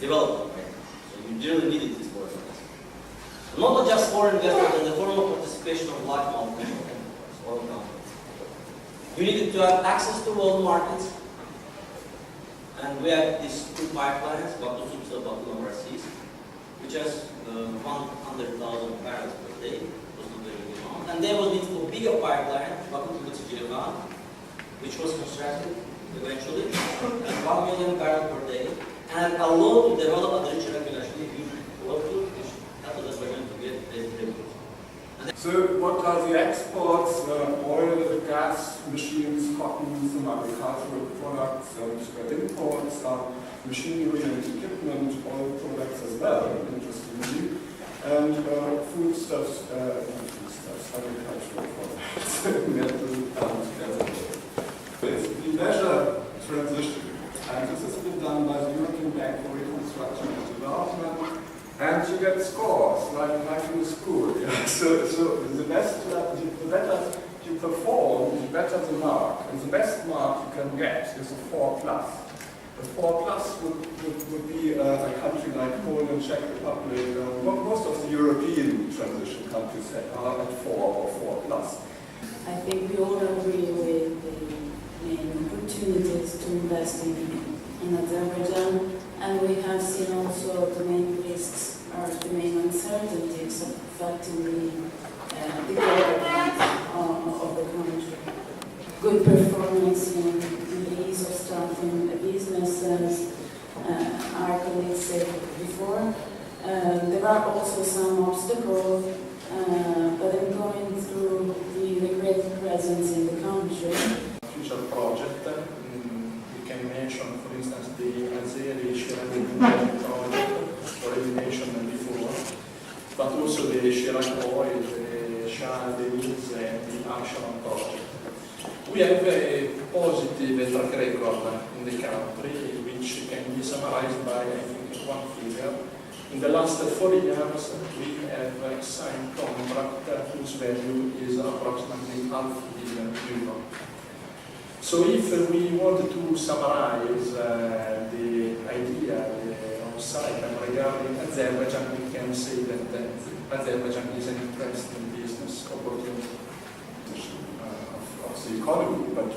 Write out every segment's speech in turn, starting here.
development, right? So you really needed this foreign investment. Not just foreign investment in the form of participation of large multinational enterprises, oil companies. You needed to have access to world markets, and we have these two pipelines, Baku Subsa, Baku and Rasis, which has 100,000 barrels per day. And there was need for bigger pipeline, Baku to Jerevan, which was constructed eventually, at 1 million barrels per day, and allowed to develop a rich regulation huge oil, which helped Azerbaijan to get these revenues. So what are the exports? Oil, gas, machines, cotton, some agricultural products, and imports are machinery and equipment, oil products as well, interestingly, and foodstuffs, agricultural products, together. We measure transition, and this has been done by the European Bank for Reconstruction and Development, and you get scores, like in school. Yeah? So the better you perform, the better the mark, and the best mark you can get is a 4+. A 4+ would be a country like Poland, Czech Republic, most of the European transition countries are at 4 or 4+. I think we all agree with the main opportunities to invest in Azerbaijan, and we have seen also the main risks or the main uncertainties affecting the development of the country. Good performance in the ease of starting businesses, our colleagues said before. There are also some obstacles, but I'm going through the great presence in the country. Future project, we can mention, for instance, the Azeri Shirak project, already mentioned before, but also the Shirak oil, the Shah Deniz, and the Asharon project. We have a positive track record in the country, which can be summarized by, I think, one figure. In the last 4 years, we have signed contract whose value is approximately €500 million. So if we want to summarize the idea of Saipem regarding Azerbaijan, we can say that Azerbaijan is an interesting business opportunity of the economy, but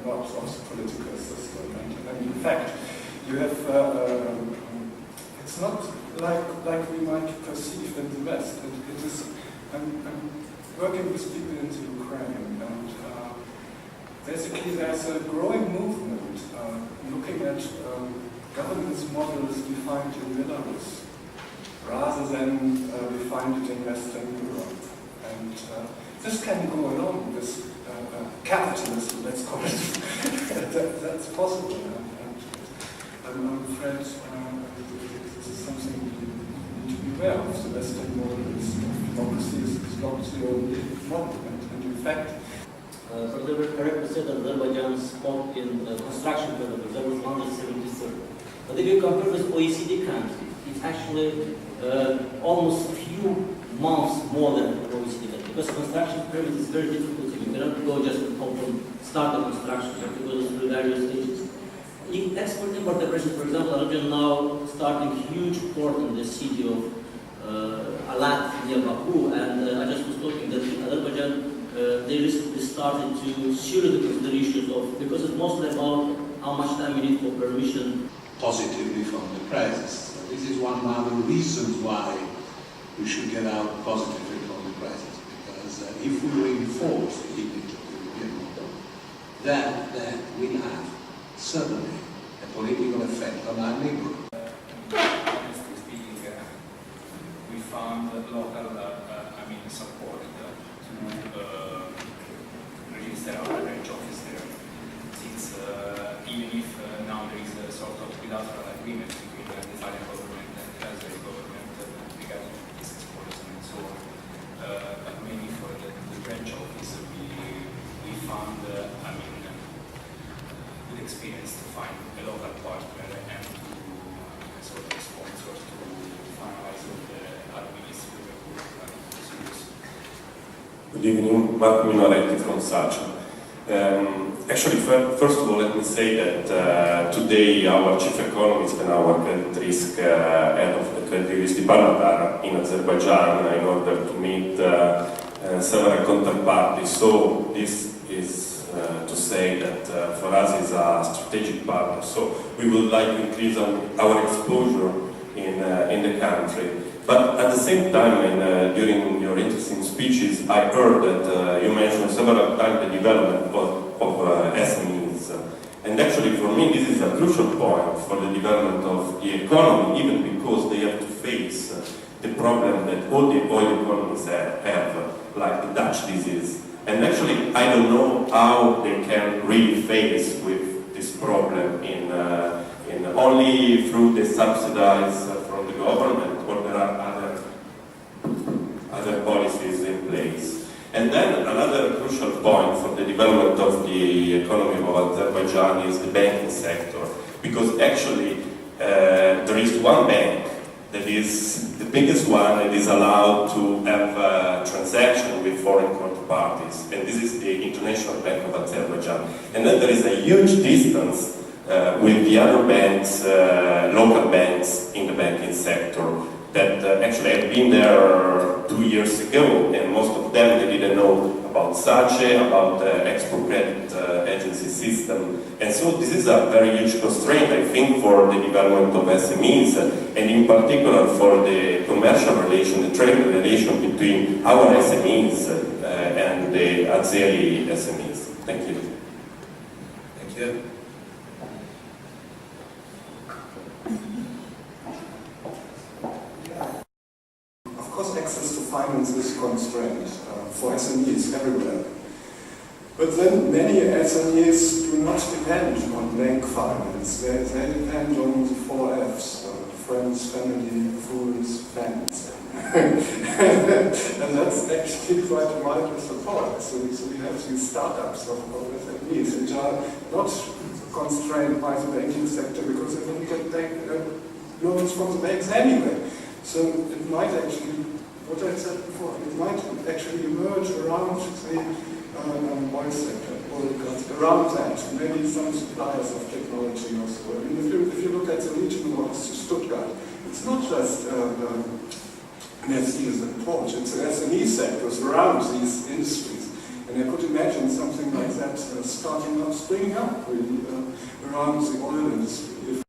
not of the political system. And in fact, you have, it's not like we might perceive in the West. It is, I'm working with people in the Ukraine, and basically there's a growing movement looking at governance models defined in Belarus, rather than defined it in Western Europe. And this can go along with capitalism, let's call it. That's possible. And I'm afraid this is something we need to be aware of. The Western model is democracy is not the only model. And in fact, so they were correct to say that Azerbaijan's spot in construction period there was 173. But if you compare with OECD countries, it's actually almost few months more than OECD countries, because construction period is very difficult. You cannot go just to start the construction. You have to go through various stages. In export-import operations, for example, Azerbaijan now starting huge port in the city of Alat near Baku, and I just was talking that in Azerbaijan they recently started to seriously consider issues of, because it's mostly about how much time you need for permission. Positively from the crisis. So this is one of the reasons why we should get out positively from the crisis, because if we reinforce the image of the European model, then we have certainly a political effect on our neighborhood. Honestly speaking, we found local support to register our branch office there, since even if now there is a sort of bilateral agreement between the Italian government and the Azeri government regarding business policy and so on, but mainly for the branch office we found good experience to find a local partner and to sort of sponsor to finalize all the administrative procedures. Good evening, Marco Minoretti from SACE. Actually, first of all, let me say that today our chief economist and our credit risk head of the credit risk department are in Azerbaijan in order to meet several counterparties. So this is to say that for us is a strategic partner. So we would like to increase our exposure in the country. But at the same time, and during your interesting speeches, I heard that you mentioned several times the development of SMEs. And actually, for me, this is a crucial point for the development of the economy, even because they have to face the problem that all the oil economies have, like the Dutch disease. And actually, I don't know how they can really face with this problem in only through the subsidies from the government, or there are other policies in place. And then another crucial point for the development of the economy of Azerbaijan is the banking sector, because actually there is one bank that is the biggest one and is allowed to have a transaction with foreign counterparties, and this is the International Bank of Azerbaijan. And then there is a huge distance with the other banks, local banks in the banking sector, that actually have been there 2 years ago, and most of them they didn't know about SACE, about the export credit agency system. And so this is a very huge constraint, I think, for the development of SMEs, and in particular for the commercial relation, the trade relation between our SMEs and the Azeri SMEs. Thank you. Thank you. Of course, access to finance is constrained for SMEs everywhere. But then many SMEs do not depend on bank finance. They depend on the 4 Fs, friends, family, fools, fans. And that's actually quite a mild support. So we have these startups of SMEs which are not constrained by the banking sector because they don't get loans from the banks anyway. So it might actually, what I said before, it might actually emerge around the oil sector, around that, maybe some suppliers of technology also. I mean, if you look at the region of Stuttgart, it's not just Mercedes and Porsche, it's the SME sectors around these industries. And I could imagine something like that springing up really around the oil industry.